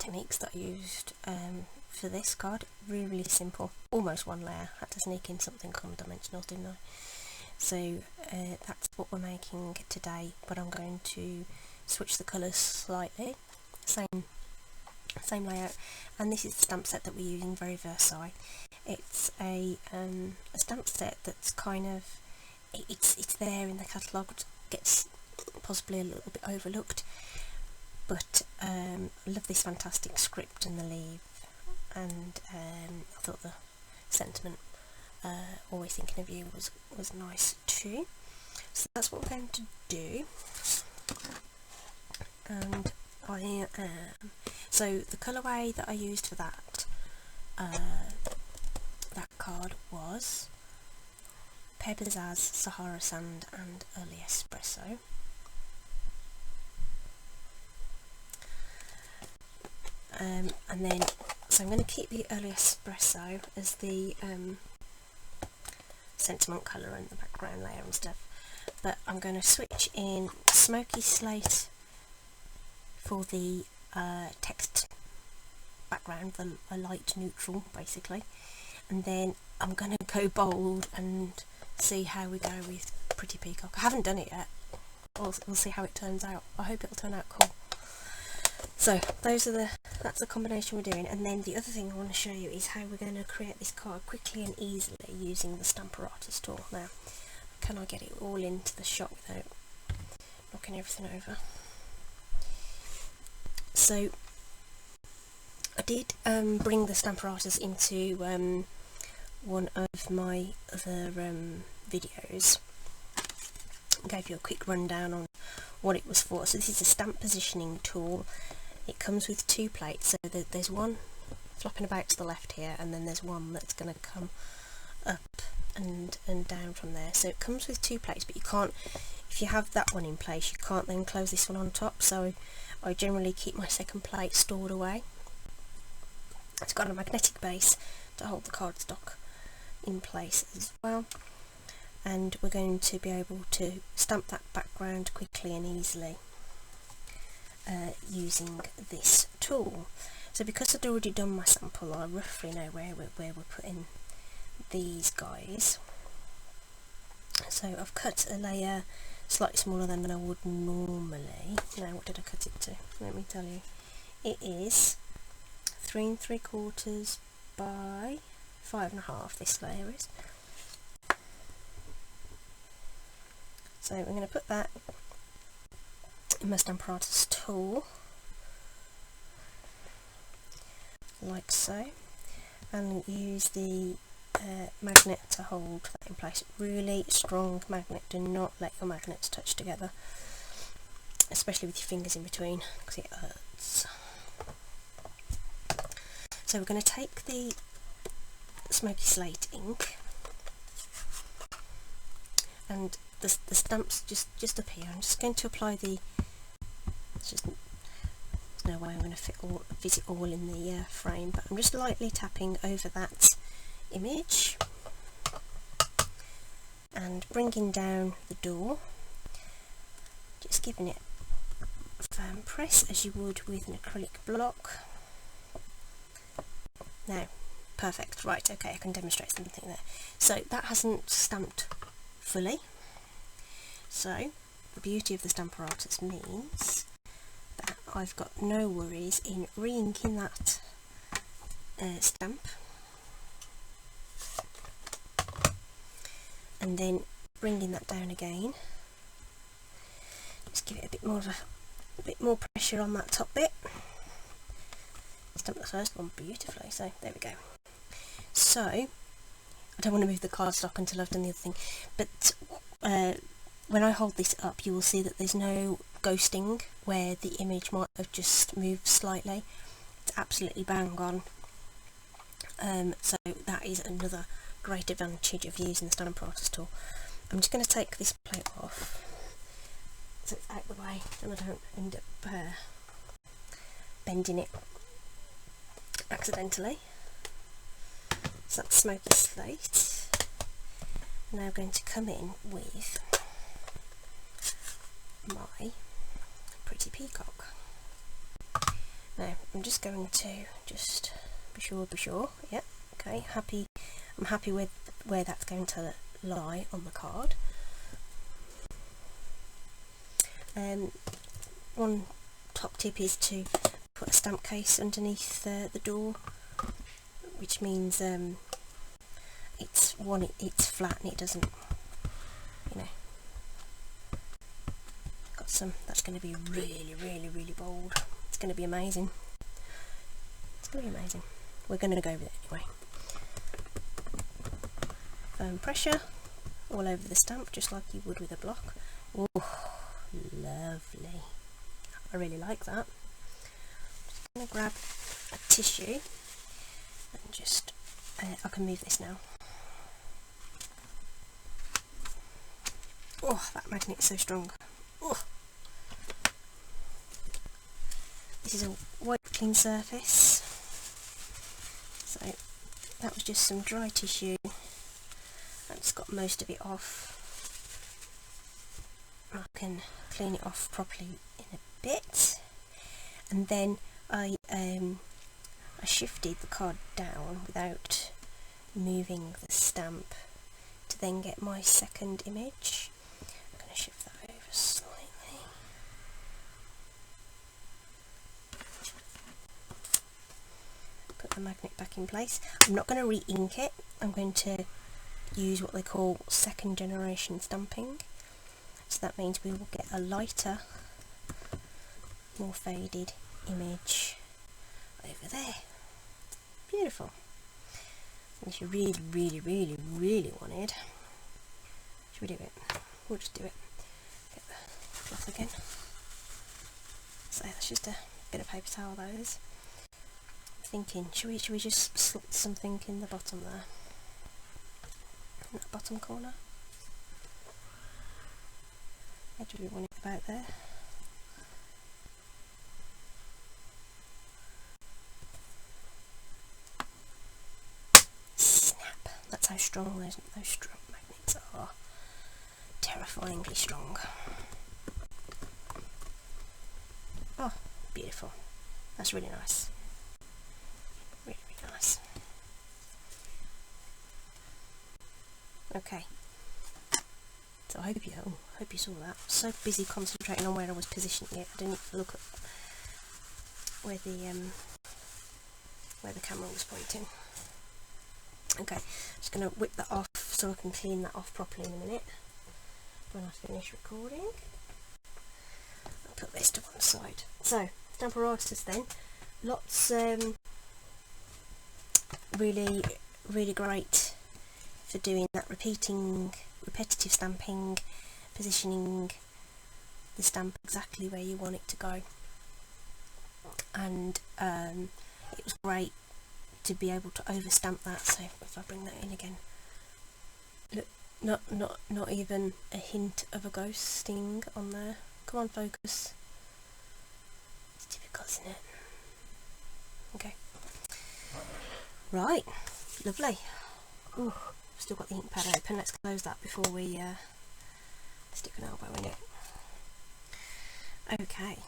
techniques that I used for this card. Really simple, almost one layer. Had to sneak in something one-dimensional, didn't I? So that's what we're making today, but I'm going to switch the colours slightly. Same layout, and this is the stamp set that we're using, very Versailles. It's a stamp set that's kind of, it's there in the catalogue, gets possibly a little bit overlooked, but I love this fantastic script and the leaf, and I thought the sentiment, always thinking of you, was nice too. So that's what we're going to do, and so the colourway that I used for that card was Pear Pizzazz, Sahara Sand and Early Espresso. And then, so I'm going to keep the Early Espresso as the sentiment colour and the background layer and stuff, but I'm going to switch in Smoky Slate for the text background, a light neutral basically, and then I'm going to go bold and see how we go with Pretty Peacock. I haven't done it yet. We'll see how it turns out. I hope it'll turn out cool. So that's the combination we're doing, and then the other thing I want to show you is how we're going to create this card quickly and easily using the Stamparatus tool. Now, can I get it all into the shot without knocking everything over? So I did bring the Stamparatus into one of my other videos. I gave you a quick rundown on what it was for. So this is a stamp positioning tool. It comes with two plates, so there's one flopping about to the left here, and then there's one that's going to come up and down from there. So it comes with two plates, but you can't, if you have that one in place, you can't then close this one on top, so I generally keep my second plate stored away. It's got a magnetic base to hold the cardstock in place as well, and we're going to be able to stamp that background quickly and easily using this tool. So because I'd already done my sample, I roughly know where we're putting these guys. So I've cut a layer slightly smaller than I would normally. Now, what did I cut it to? Let me tell you. It is 3 3/4 by 5.5. This layer is. So we're going to put that in my Stamparatus tool, like so, and use the magnet to hold that in place. Really strong magnet. Do not let your magnets touch together, especially with your fingers in between, because it hurts. So we're going to take the Smoky Slate ink, and the stamps just appear. I'm just going to apply the, there's no way I'm going to fit it all in the frame, but I'm just lightly tapping over that image and bringing down the door, just giving it a firm press as you would with an acrylic block. Now, perfect. Right, okay, I can demonstrate something there. So that hasn't stamped fully. So the beauty of the Stamparatus means that I've got no worries in re-inking that stamp, and then bringing that down again. Just give it a bit more pressure on that top bit. Stamp the first one beautifully. So there we go. So I don't want to move the cardstock until I've done the other thing, but when I hold this up, you will see that there's no ghosting where the image might have just moved slightly. It's absolutely bang on. So that is another great advantage of using the Stamparatus tool. I'm just going to take this plate off so it's out of the way and I don't end up bending it accidentally. So that's Smoky Slate. Now I'm going to come in with my Pretty Peacock. Now I'm just going to just be sure, yeah, okay, I'm happy with where that's going to lie on the card. One top tip is to put a stamp case underneath the door, which means it's flat and it doesn't, you know, got some, that's going to be really bold. It's going to be amazing. It's going to be amazing. We're going to go with it anyway. Firm pressure all over the stamp, just like you would with a block. Oh, lovely. I really like that. Just going to grab a tissue and just, I can move this now. Oh, that magnet is so strong. Oh. This is a white clean surface, so that was just some dry tissue. That's got most of it off. I can clean it off properly in a bit, and then I shifted the card down without moving the stamp to then get my second image. I'm going to shift that over slightly. Put the magnet back in place. I'm not going to re-ink it. I'm going to use what they call second generation stamping. So that means we will get a lighter, more faded image over there. Beautiful. And if you really wanted, should we do it? We'll just do it. Get the cloth again. So that's just a bit of paper towel, those. I'm thinking, should we just slot something in the bottom there? In that bottom corner? How do we want it about there? Snap! That's how strong those strong magnets are. Terrifyingly strong. Oh, beautiful. That's really nice. Really nice. Okay. So I hope you saw that. I was so busy concentrating on where I was positioning it, I didn't look at where the camera was pointing. Okay, just going to whip that off so I can clean that off properly in a minute when I finish recording. I'll put this to one side. So, Stamparatus then, lots really great for doing that repetitive stamping, positioning the stamp exactly where you want it to go. And it was great to be able to overstamp that. So if I bring that in again, look, not even a hint of a ghosting on there. Come on, focus. It's difficult, isn't it? Okay. Right, lovely. Ooh, still got the ink pad open. Let's close that before we stick an elbow in it. Okay.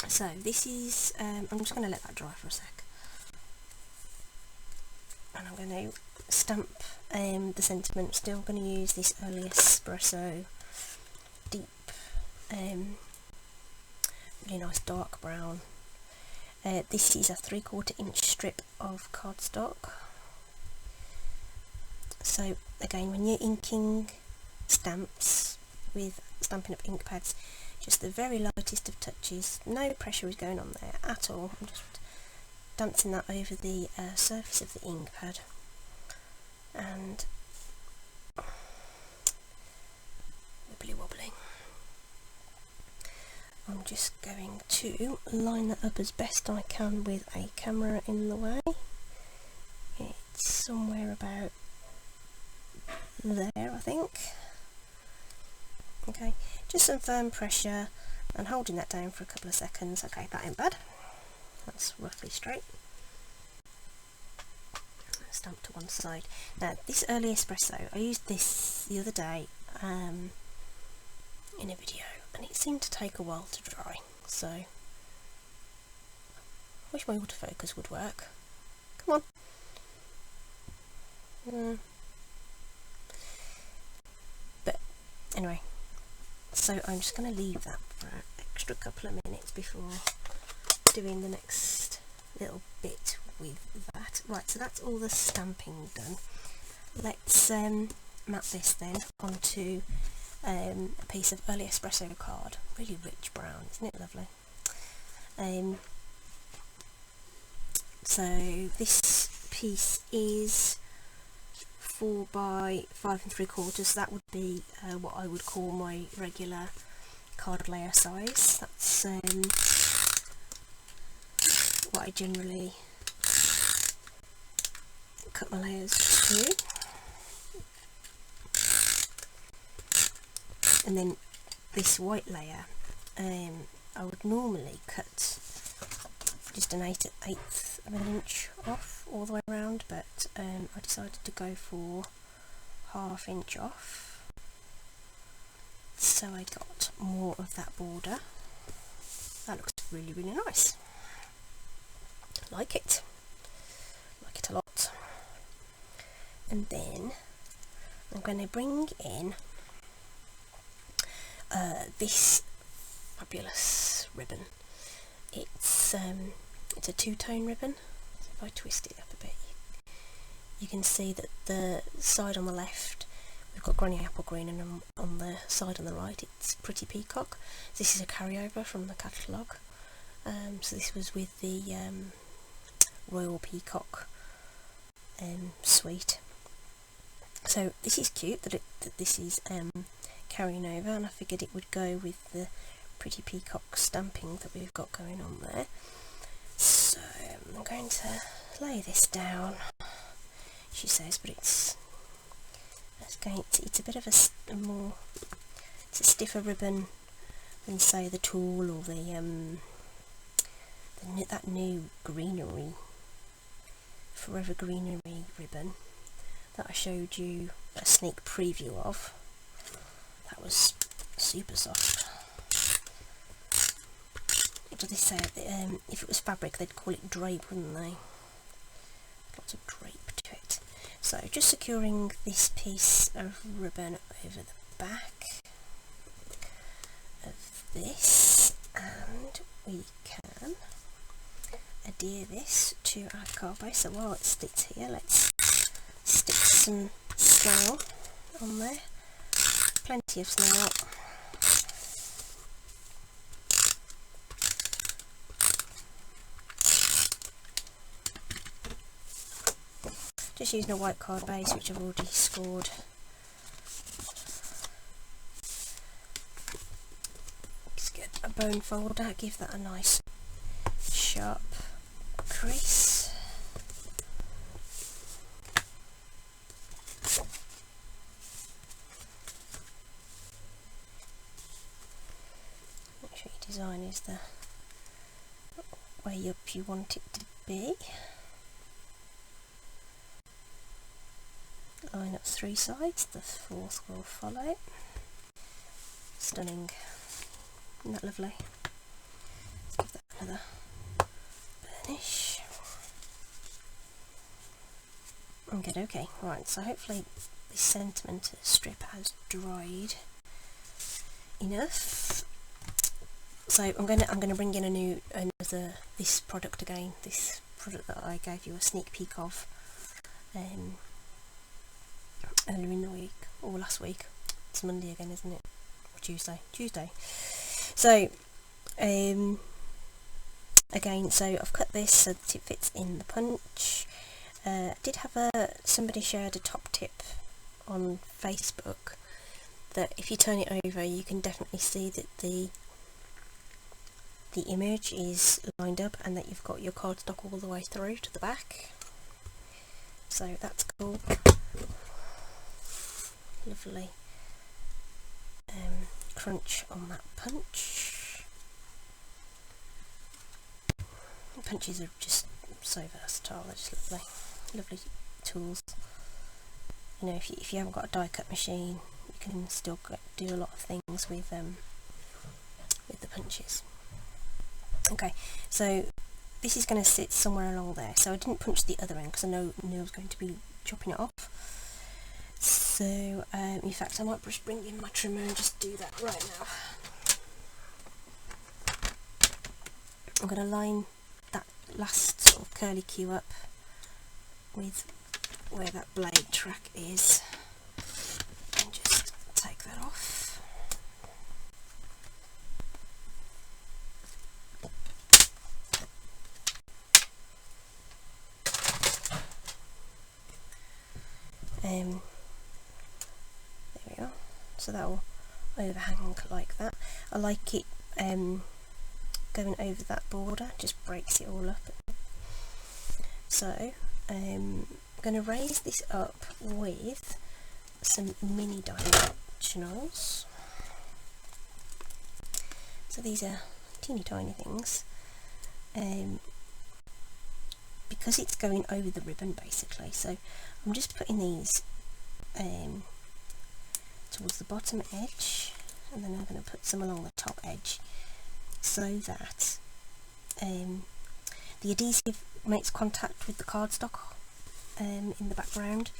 So this is, I'm just going to let that dry for a sec. And I'm going to stamp the sentiment. Still going to use this early espresso deep, really nice dark brown. This is a 3/4 inch strip of cardstock. So again, when you're inking stamps with Stampin' Up ink pads, just the very lightest of touches, no pressure is going on there at all. I'm just dancing that over the surface of the ink pad, and wibbly wobbling. I'm just going to line that up as best I can with a camera in the way. It's somewhere about there, I think. Okay, just some firm pressure and holding that down for a couple of seconds. Okay, that ain't bad. That's roughly straight. Stamp to one side. Now, this early espresso, I used this the other day in a video, and it seemed to take a while to dry. So wish my autofocus would work. Come on. But anyway, so I'm just going to leave that for an extra couple of minutes before doing the next little bit with that. Right, so that's all the stamping done. Let's map this then onto a piece of early espresso card. Really rich brown, isn't it lovely? So this piece is 4 by 5 3/4. That would be what I would call my regular card layer size. That's what I generally cut my layers to. And then this white layer, I would normally cut just an 1/8 of an inch off all the way around, but I decided to go for 1/2 inch off, so I got more of that border. That looks really, really nice. Like it a lot. And then I'm going to bring in this fabulous ribbon. It's a two-tone ribbon. So if I twist it up a bit, you can see that the side on the left we've got Granny Apple Green, and on the side on the right it's Pretty Peacock. This is a carryover from the catalogue. So this was with the Royal Peacock suite. So this is cute that this is carrying over, and I figured it would go with the Pretty Peacock stamping that we've got going on there. So I'm going to lay this down, she says, but it's a bit of a stiffer ribbon than say the tulle or that new greenery, Forever Greenery ribbon that I showed you a sneak preview of. That was super soft. What do they say? If it was fabric, they'd call it drape, wouldn't they? Lots of drape to it. So just securing this piece of ribbon over the back of this, and we can adhere this to our card base. So while it sticks here, let's stick some snail on there. Plenty of snail. Just using a white card base, which I've already scored. Just get a bone folder, give that a nice sharp crease. Make sure your design is the way up you want it to be. Line up 3 sides, the 4th will follow. Stunning. Isn't that lovely? Let's give that another burnish. Good, okay, right, so hopefully this sentiment strip has dried enough. So I'm gonna bring in this product again, this product that I gave you a sneak peek of earlier in the week, or last week. It's Monday again, isn't it? Or Tuesday. So again, so I've cut this so that it fits in the punch. I did have somebody shared a top tip on Facebook that if you turn it over, you can definitely see that the image is lined up and that you've got your cardstock all the way through to the back. So that's cool. Lovely crunch on that punch. The punches are just so versatile, they're just lovely tools. You know, if you haven't got a die cut machine, you can still do a lot of things with the punches. Okay, so this is going to sit somewhere along there, so I didn't punch the other end because I knew I was going to be chopping it off. So in fact I might just bring in my trimmer and just do that right now. I'm going to line that last sort of curly cue up with where that blade track is and just take that off. There we are, so that will overhang like that. I like it going over that border, just breaks it all up. So I'm going to raise this up with some mini dimensionals. So these are teeny tiny things, because it's going over the ribbon basically. So I'm just putting these towards the bottom edge, and then I'm going to put some along the top edge, so that the adhesive makes contact with the cardstock in the background.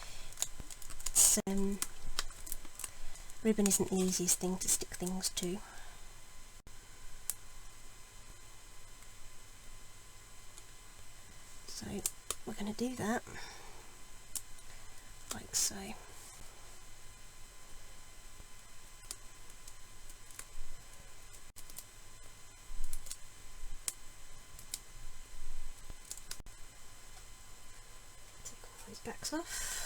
Ribbon isn't the easiest thing to stick things to. So we're going to do that like so. Take all those backs off.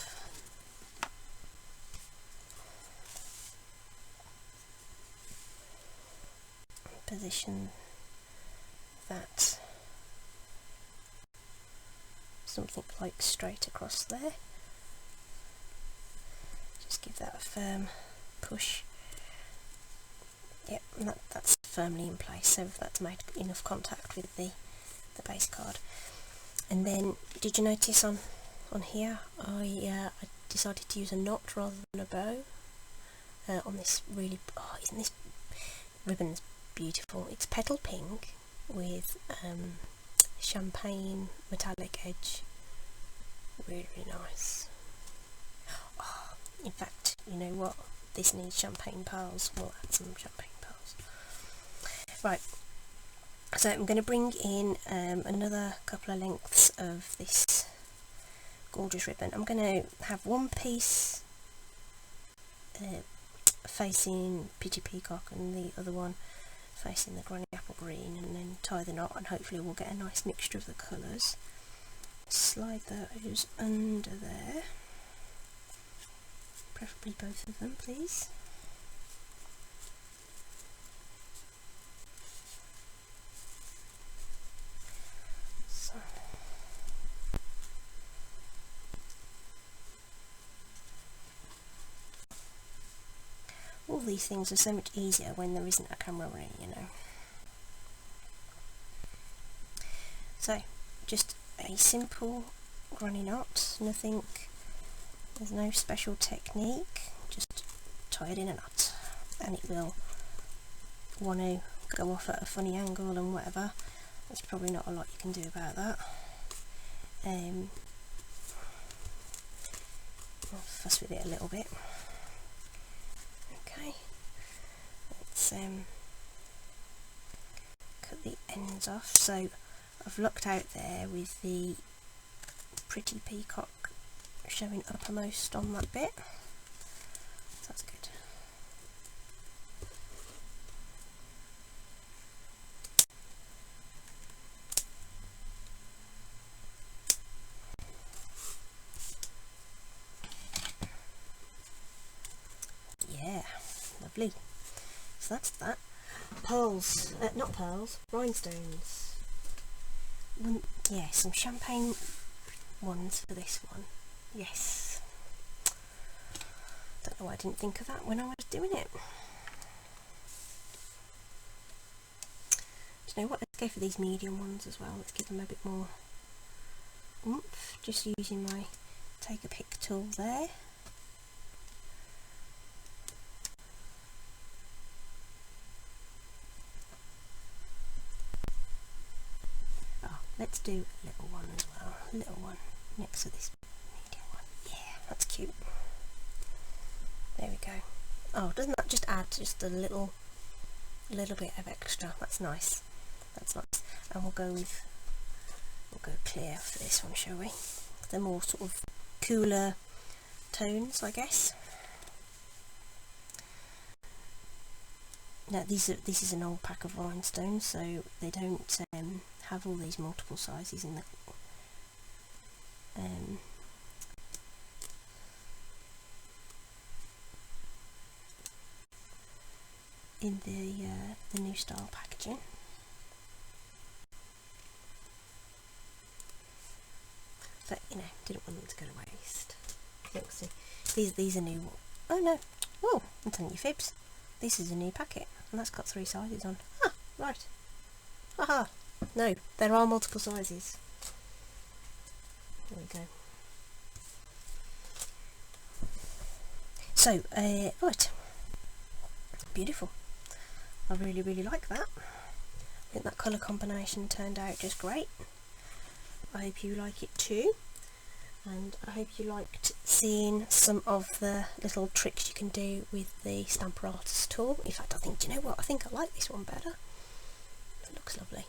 Position that something like straight across there. Just give that a firm push. Yep, and that's firmly in place, so that's made enough contact with the base card. And then, did you notice on here I decided to use a knot rather than a bow on this really, oh, isn't this ribbon's beautiful. It's petal pink with champagne metallic edge. Really, really nice. Oh, in fact, you know what? This needs champagne pearls. We'll add some champagne pearls. Right. So I'm going to bring in another couple of lengths of this gorgeous ribbon. I'm going to have one piece facing Pitty Peacock and the other one facing the Granny Apple Green, and then tie the knot, and hopefully we'll get a nice mixture of the colours. Slide those under there, preferably both of them, please. So. All these things are so much easier when there isn't a camera running, you know. So, just a simple granny knot, nothing, there's no special technique, just tie it in a knot, and it will want to go off at a funny angle and whatever. There's probably not a lot you can do about that. I'll fuss with it a little bit. Okay, let's cut the ends off. So I've looked out there with the Pretty Peacock showing uppermost on that bit. So that's good. Yeah, lovely. So that's that. Pearls, not pearls, rhinestones. Yeah, some champagne ones for this one. Yes. Don't know why I didn't think of that when I was doing it. Do you know what? Let's go for these medium ones as well. Let's give them a bit more oomph. Just using my take a pick tool there. Let's do a little one as well. A little one next to this medium one. Yeah, that's cute. There we go. Oh, doesn't that just add just a little bit of extra? That's nice. That's nice. And we'll go clear for this one, shall we? They're more sort of cooler tones, I guess. Now this is an old pack of rhinestones, so they don't have all these multiple sizes in the new style packaging. But you know, didn't want them to go to waste. Let's see. These are new. Oh no! Whoa! I'm telling you fibs. This is a new packet, and that's got 3 sizes on. Ah, right. Haha. No, there are multiple sizes. There we go. So, right. Beautiful. I really like that. I think that colour combination turned out just great. I hope you like it too, and I hope you liked seeing some of the little tricks you can do with the Stamparatus tool. In fact, I think, do you know what, I think I like this one better. It looks lovely.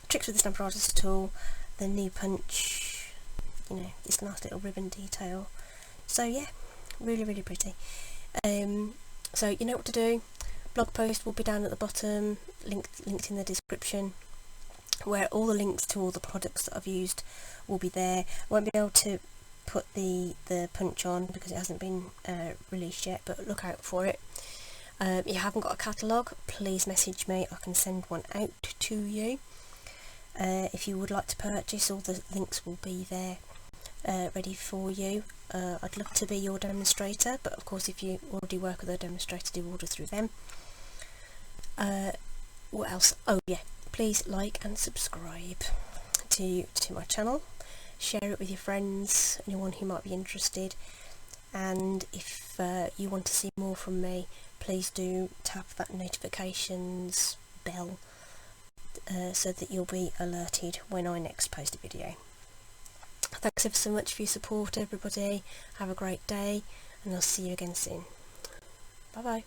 Tricks with the Stamparatus tool, the knee punch, you know, this nice little ribbon detail. So yeah, really pretty. So you know what to do. Blog post will be down at the bottom, linked in the description, where all the links to all the products that I've used will be there. I won't be able to put the punch on because it hasn't been released yet, but look out for it. If you haven't got a catalogue, please message me, I can send one out to you. If you would like to purchase, all the links will be there ready for you. I'd love to be your demonstrator, but of course if you already work with a demonstrator, do order through them. What else? Oh yeah, please like and subscribe to my channel. Share it with your friends, anyone who might be interested, and if you want to see more from me, please do tap that notifications bell so that you'll be alerted when I next post a video. Thanks ever so much for your support, everybody. Have a great day, and I'll see you again soon. Bye bye.